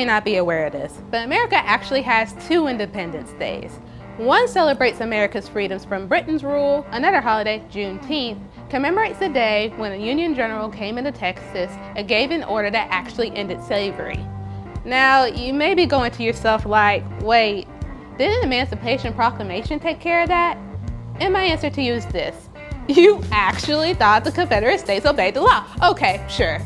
may not be aware of this, but America actually has two Independence Days. One celebrates America's freedoms from Britain's rule. Another holiday, Juneteenth, commemorates the day when a Union general came into Texas and gave an order that actually ended slavery. Now, you may be going to yourself like, wait, didn't the Emancipation Proclamation take care of that? And my answer to you is this. You actually thought the Confederate States obeyed the law. Okay, sure.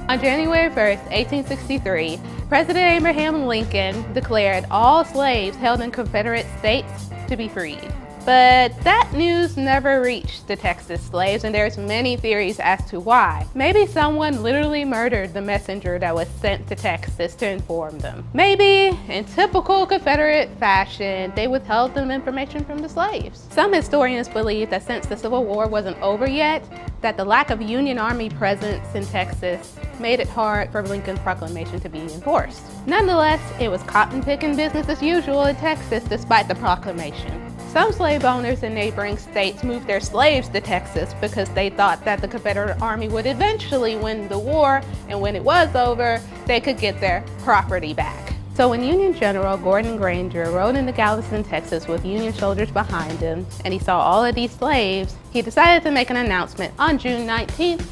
On January 1st, 1863, President Abraham Lincoln declared all slaves held in Confederate states to be freed. But that news never reached the Texas slaves, and there's many theories as to why. Maybe someone literally murdered the messenger that was sent to Texas to inform them. Maybe, in typical Confederate fashion, they withheld them information from the slaves. Some historians believe that since the Civil War wasn't over yet, that the lack of Union Army presence in Texas made it hard for Lincoln's proclamation to be enforced. Nonetheless, it was cotton-picking business as usual in Texas despite the proclamation. Some slave owners in neighboring states moved their slaves to Texas because they thought that the Confederate Army would eventually win the war, and when it was over, they could get their property back. So when Union General Gordon Granger rode into Galveston, Texas with Union soldiers behind him, and he saw all of these slaves, he decided to make an announcement on June 19th,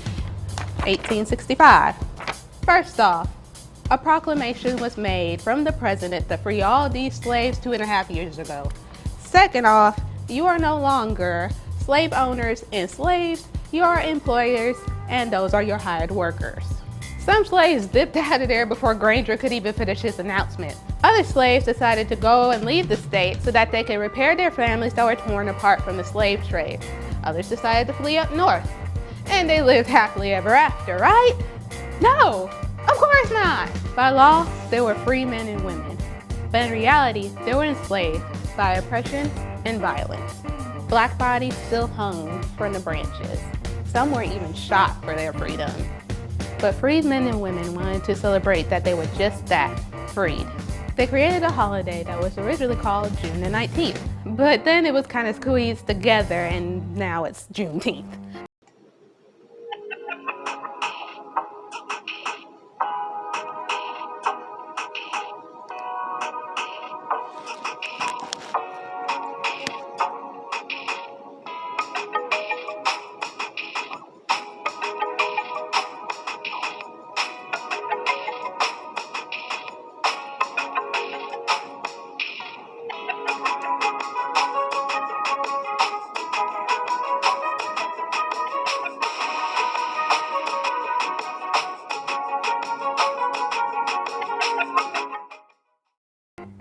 1865. First off, a proclamation was made from the president to free all these slaves 2.5 years ago. Second off, you are no longer slave owners and slaves, you are employers, and those are your hired workers. Some slaves dipped out of there before Granger could even finish his announcement. Other slaves decided to go and leave the state so that they could repair their families that were torn apart from the slave trade. Others decided to flee up north. And they lived happily ever after, right? No, of course not. By law, they were free men and women. But in reality, they were enslaved by oppression and violence. Black bodies still hung from the branches. Some were even shot for their freedom. But freed men and women wanted to celebrate that they were just that, freed. They created a holiday that was originally called June the 19th, but then it was kind of squeezed together and now it's Juneteenth.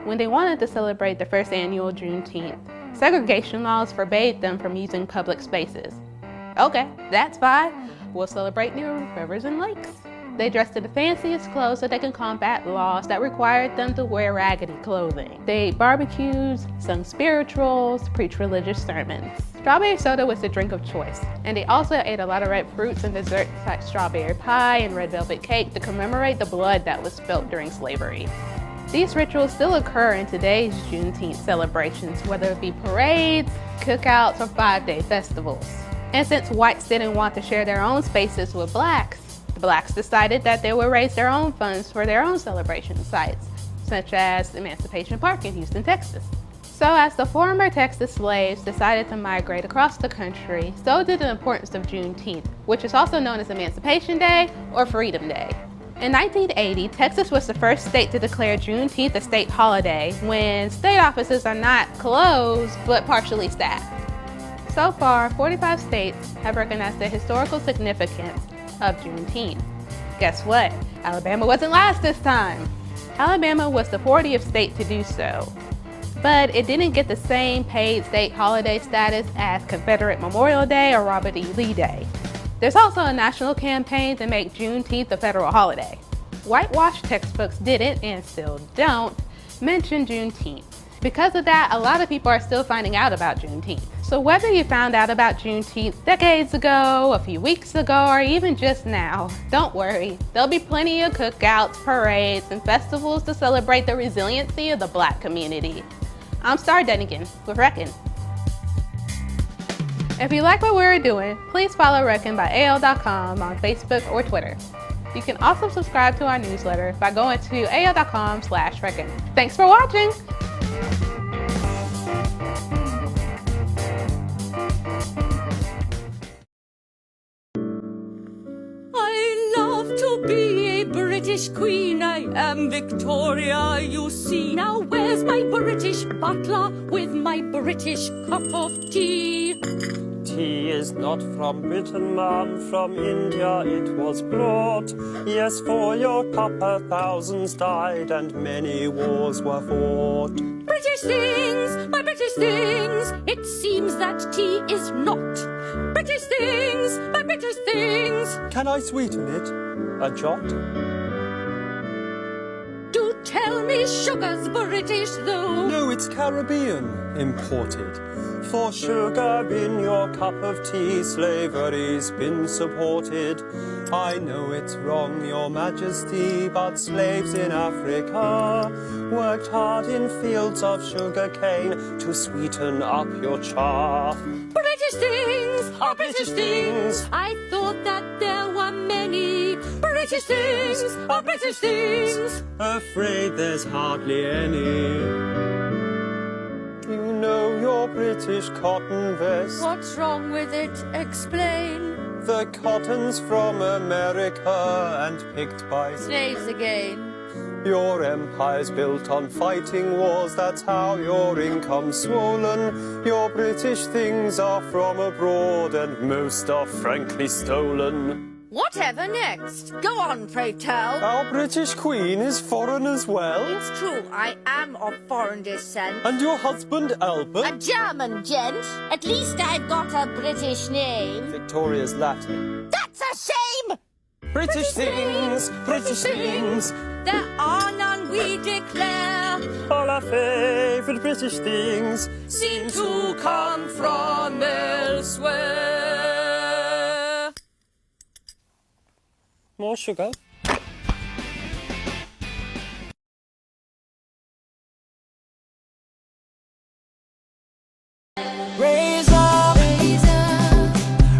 When they wanted to celebrate the first annual Juneteenth, segregation laws forbade them from using public spaces. Okay, that's fine. We'll celebrate near rivers and lakes. They dressed in the fanciest clothes so they can combat laws that required them to wear raggedy clothing. They ate barbecues, sung spirituals, preached religious sermons. Strawberry soda was the drink of choice, and they also ate a lot of red fruits and desserts like strawberry pie and red velvet cake to commemorate the blood that was spilt during slavery. These rituals still occur in today's Juneteenth celebrations, whether it be parades, cookouts, or 5-day festivals. And since whites didn't want to share their own spaces with blacks, the blacks decided that they would raise their own funds for their own celebration sites, such as Emancipation Park in Houston, Texas. So as the former Texas slaves decided to migrate across the country, so did the importance of Juneteenth, which is also known as Emancipation Day or Freedom Day. In 1980, Texas was the first state to declare Juneteenth a state holiday when state offices are not closed but partially staffed. So far, 45 states have recognized the historical significance of Juneteenth. Guess what? Alabama wasn't last this time. Alabama was the 40th state to do so, but it didn't get the same paid state holiday status as Confederate Memorial Day or Robert E. Lee Day. There's also a national campaign to make Juneteenth a federal holiday. Whitewash textbooks didn't, and still don't, mention Juneteenth. Because of that, a lot of people are still finding out about Juneteenth. So whether you found out about Juneteenth decades ago, a few weeks ago, or even just now, don't worry. There'll be plenty of cookouts, parades, and festivals to celebrate the resiliency of the Black community. I'm Star Dunnigan with Reckon. If you like what we're doing, please follow Reckon by AL.com on Facebook or Twitter. You can also subscribe to our newsletter by going to al.com/reckon. Thanks for watching. I love to be a British queen. I am Victoria, you see. Now where's my British butler with my British cup of tea? Tea is not from Britain, ma'am, from India it was brought. Yes, for your copper thousands died and many wars were fought. British things, my British things, it seems that tea is not. British things, my British things. Can I sweeten it a jot? Do tell me sugar's British though. No, it's Caribbean imported. For sugar in your cup of tea, slavery's been supported. I know it's wrong, your majesty, but slaves in Africa worked hard in fields of sugar cane to sweeten up your cha. British things are British things. I thought that there were many British things are British things. Afraid there's hardly any. You know your British cotton vest. What's wrong with it? Explain. The cotton's from America and picked by Slaves again. Your empire's built on fighting wars, that's how your income's swollen. Your British things are from abroad and most are frankly stolen. Whatever next? Go on, pray tell. Our British Queen is foreign as well. It's true, I am of foreign descent. And your husband Albert? A German gent. At least I've got a British name. Victoria's Latin. That's a shame! British things, British things. There are none, we declare. All our favourite British things Seem to come from elsewhere. More sugar? Raise up,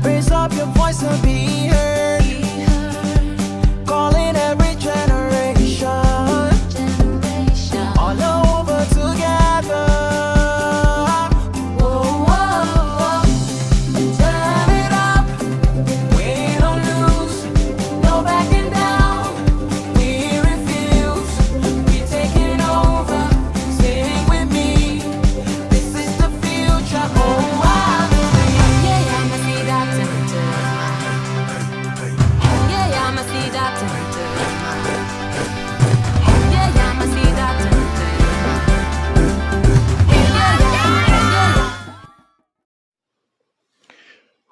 raise up your voice and be heard. Calling every generation, all over together. Whoa, whoa, whoa. Turn it up, we don't lose, no backing down. We refuse, we taking over. Sing with me, this is the future. Oh, I believe. Yeah, I'ma see that temperature. Yeah, I'ma see that temperature. Yeah, I'ma see that temperature.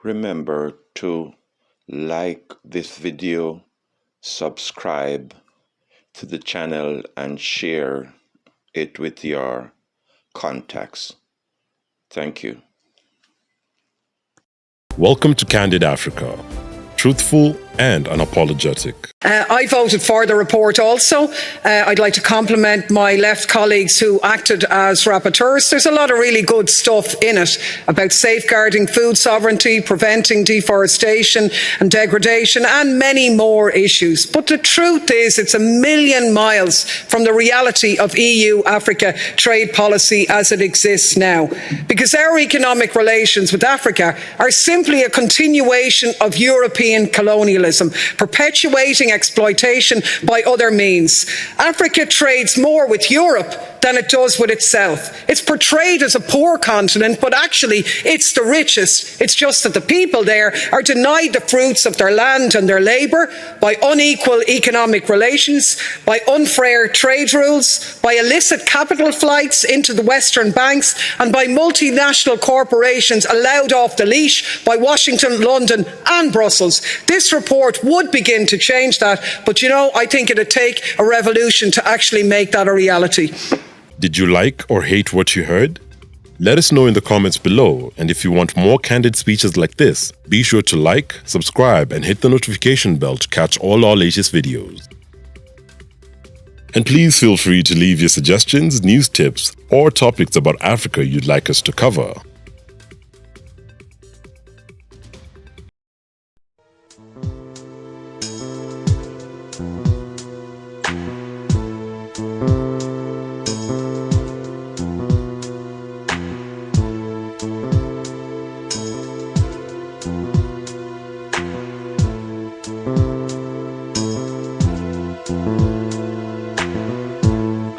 Remember to like this video, subscribe to the channel and share it with your contacts. Thank you. Welcome to Candid Africa. Truthful and unapologetic. I voted for the report also. I'd like to compliment my left colleagues who acted as rapporteurs. There's a lot of really good stuff in it about safeguarding food sovereignty, preventing deforestation and degradation, and many more issues. But the truth is, it's a million miles from the reality of EU-Africa trade policy as it exists now. Because our economic relations with Africa are simply a continuation of European colonialism, perpetuating exploitation by other means. Africa trades more with Europe than it does with itself. It's portrayed as a poor continent, but actually it's the richest. It's just that the people there are denied the fruits of their land and their labour by unequal economic relations, by unfair trade rules, by illicit capital flights into the Western banks, and by multinational corporations allowed off the leash by Washington, London and Brussels. This report would begin to change that, but you know, I think it'd take a revolution to actually make that a reality. Did you like or hate what you heard? Let us know in the comments below, and if you want more candid speeches like this, be sure to like, subscribe and hit the notification bell to catch all our latest videos. And please feel free to leave your suggestions, news tips, or topics about Africa you'd like us to cover.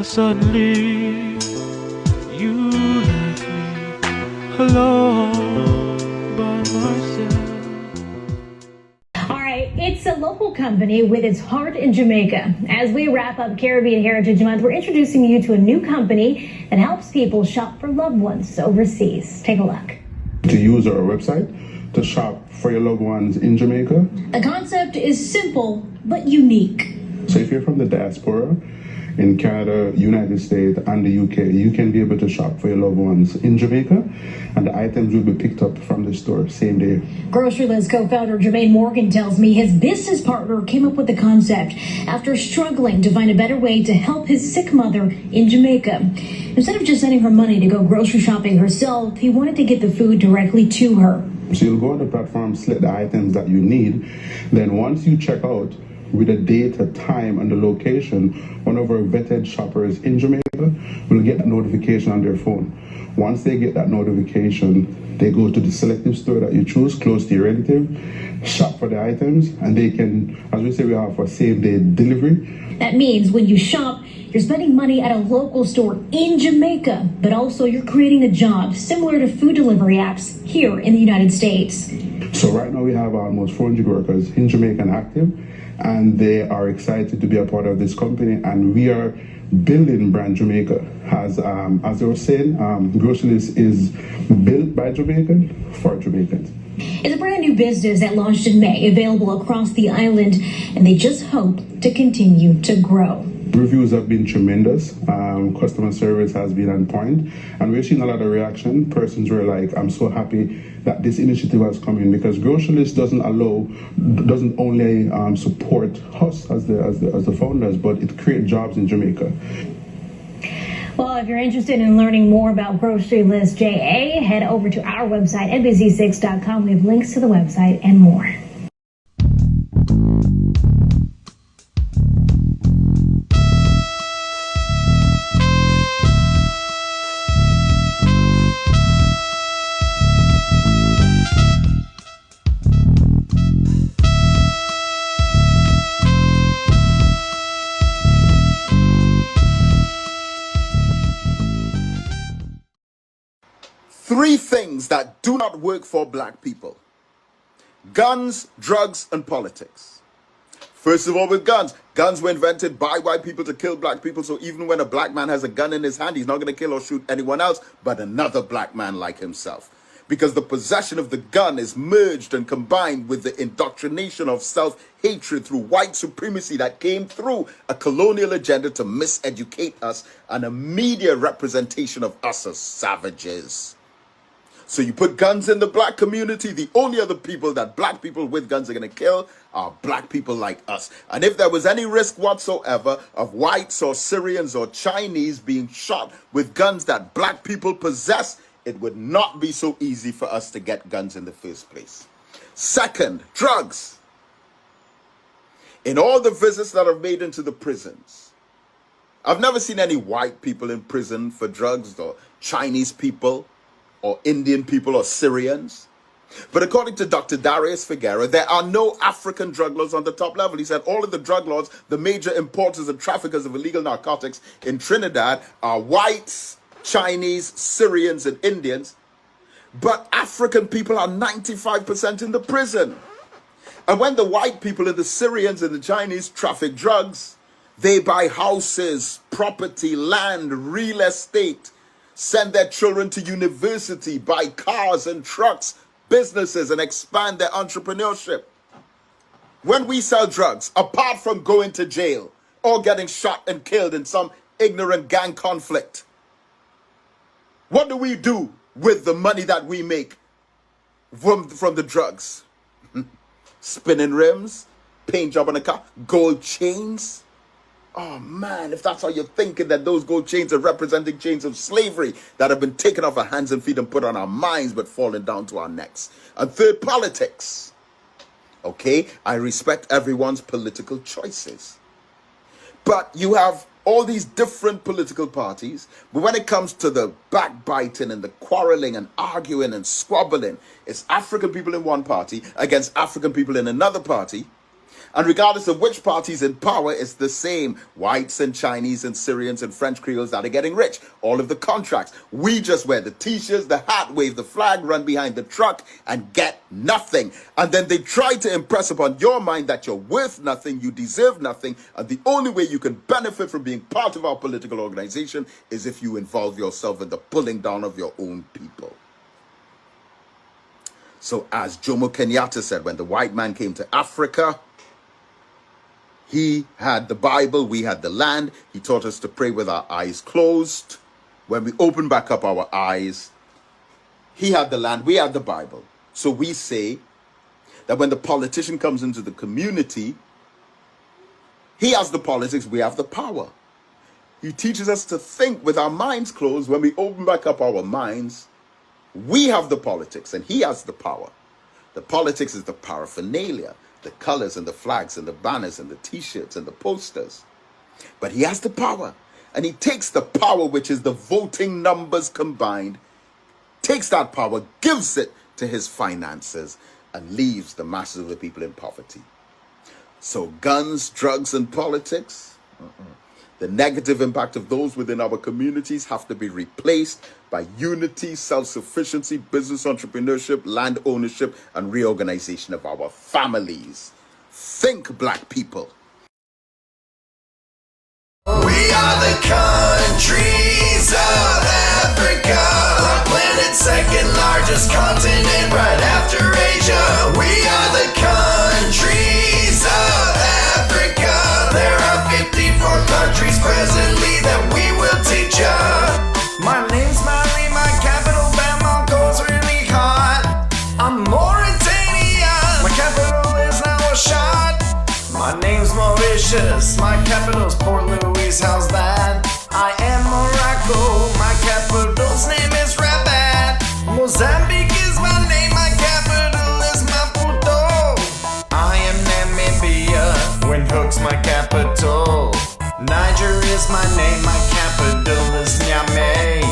suddenly you left me alone by myself. All right, it's a local company with its heart in Jamaica. As we wrap up Caribbean Heritage Month, we're introducing you to a new company that helps people shop for loved ones overseas. Take a look. To use our website to shop for your loved ones in Jamaica. The concept is simple but unique. So if you're from the diaspora in Canada, United States, and the UK, you can be able to shop for your loved ones in Jamaica, and the items will be picked up from the store same day. Grocery List co-founder Jermaine Morgan tells me his business partner came up with the concept after struggling to find a better way to help his sick mother in Jamaica. Instead of just sending her money to go grocery shopping herself, he wanted to get the food directly to her. So you'll go on the platform, select the items that you need, then once you check out, with a date, a time, and the location, one of our vetted shoppers in Jamaica will get a notification on their phone. Once they get that notification, they go to the selective store that you choose, close to your relative, shop for the items, and they can, as we say, we have for same-day delivery. That means when you shop, you're spending money at a local store in Jamaica, but also you're creating a job similar to food delivery apps here in the United States. So right now we have almost 400 workers in Jamaica and active, and they are excited to be a part of this company, and we are building brand Jamaica. As they were saying, Grocery List is built by Jamaican for Jamaicans. It's a brand new business that launched in May, available across the island, and they just hope to continue to grow. Reviews have been tremendous. Customer service has been on point, and we've seen a lot of reaction. Persons were like, I'm so happy that this initiative has come in, because Grocery List doesn't only support us as the founders, but it creates jobs in Jamaica. Well, if you're interested in learning more about Grocery List JA, head over to our website, NBC6.com. We have links to the website and more. Three things that do not work for black people: guns, drugs, and politics. First of all, with guns. Guns were invented by white people to kill black people, so even when a black man has a gun in his hand, he's not going to kill or shoot anyone else but another black man like himself. Because the possession of the gun is merged and combined with the indoctrination of self-hatred through white supremacy that came through a colonial agenda to miseducate us and a media representation of us as savages. So you put guns in the black community, the only other people that black people with guns are going to kill are black people like us. And if there was any risk whatsoever of whites or Syrians or Chinese being shot with guns that black people possess, it would not be so easy for us to get guns in the first place. Second, drugs. In all the visits that I've made into the prisons, I've never seen any white people in prison for drugs, or Chinese people, or Indian people, or Syrians. But according to Dr. Darius Figueroa, there are no African drug laws on the top level. He said all of the drug laws, the major importers and traffickers of illegal narcotics in Trinidad are whites, Chinese, Syrians, and Indians. But African people are 95% in the prison. And when the white people and the Syrians and the Chinese traffic drugs, they buy houses, property, land, real estate, send their children to university, buy cars and trucks, businesses, and expand their entrepreneurship. When we sell drugs, apart from going to jail or getting shot and killed in some ignorant gang conflict, what do we do with the money that we make from the drugs? Spinning rims, paint job on a car, gold chains. Oh man, if that's how you're thinking, that those gold chains are representing chains of slavery that have been taken off our hands and feet and put on our minds but fallen down to our necks. And third, politics. Okay, I respect everyone's political choices. But you have all these different political parties, but when it comes to the backbiting and the quarreling and arguing and squabbling, it's African people in one party against African people in another party. And regardless of which party's in power, it's the same. Whites and Chinese and Syrians and French Creoles that are getting rich. All of the contracts. We just wear the t-shirts, the hat, wave the flag, run behind the truck, and get nothing. And then they try to impress upon your mind that you're worth nothing, you deserve nothing, and the only way you can benefit from being part of our political organization is if you involve yourself in the pulling down of your own people. So as Jomo Kenyatta said, when the white man came to Africa, he had the Bible, we had the land. He taught us to pray with our eyes closed. When we open back up our eyes, he had the land, we had the Bible. So we say that when the politician comes into the community, he has the politics, we have the power. He teaches us to think with our minds closed. When we open back up our minds, we have the politics and he has the power. The politics is the paraphernalia, the colors and the flags and the banners and the t-shirts and the posters. But he has the power, and he takes the power, which is the voting numbers combined, takes that power, gives it to his finances, and leaves the masses of the people in poverty. So guns, drugs, and politics, the negative impact of those within our communities have to be replaced by unity, self-sufficiency, business entrepreneurship, land ownership, and reorganization of our families. Think, black people. We are the countries of Africa, the planet's second largest continent right after Asia. We are the countries of Africa. There are 54 countries presently that we will teach ya. My name's Mali, my capital Bamako is really hot. I'm Mauritania, my capital is Nouakchott. My name's Mauritius, my capital's Port Louis, how's that? I am Morocco, my capital's name is Rabat. Mozambique is my name, my capital is Maputo. I am Namibia, Windhoek's my capital. Niger is my name, my capital is Niamey.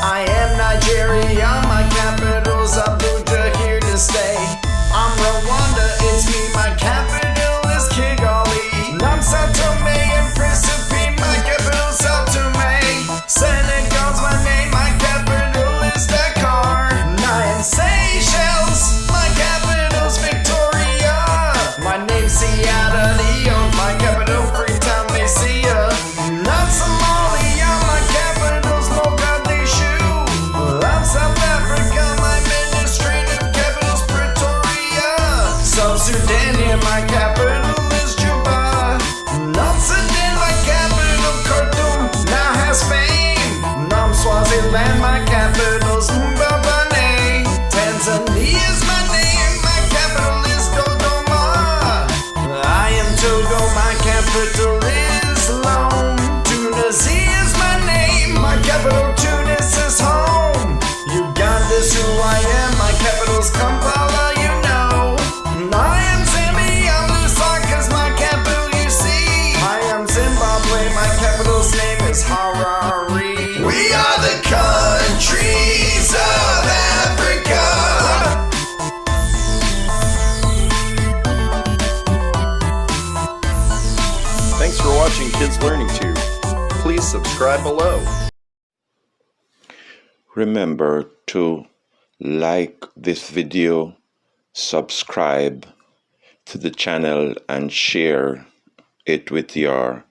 I am Nigeria, my capital's Abuja, here to stay. I'm Rwanda, it's me, my capital is Kigali. I'm Sao Tome and Principe, my capital Sao Tome. Senegal's my name, my capital is Dakar. I am Seychelles, my capital's Victoria. My name's Sierra Leone, my capital Freetown, Messiah. I'm Somalia, my capital's Mogadishu. I'm South Africa, my administrative capital's Pretoria. South Sudan, yeah, my capital is Juba. North Sudan, my capital Khartoum, now has fame. Nam Swaziland, my capital's Mbabane. Tanzania's my name, my capital is Dodoma. I am Togo, my capital is Lome. Tunisia's my name, my capital Tunis is home. Uganda's who I am, my capital's Kampala, you know. I am Zambia, Lusaka's my capital, you see. I am Zimbabwe, my capital's name is Harare. We are the countries of Africa. Thanks for watching Kids Learning Tube. Please subscribe below. Remember to like this video, subscribe to the channel, and share it with your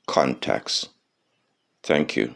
contacts. Thank you.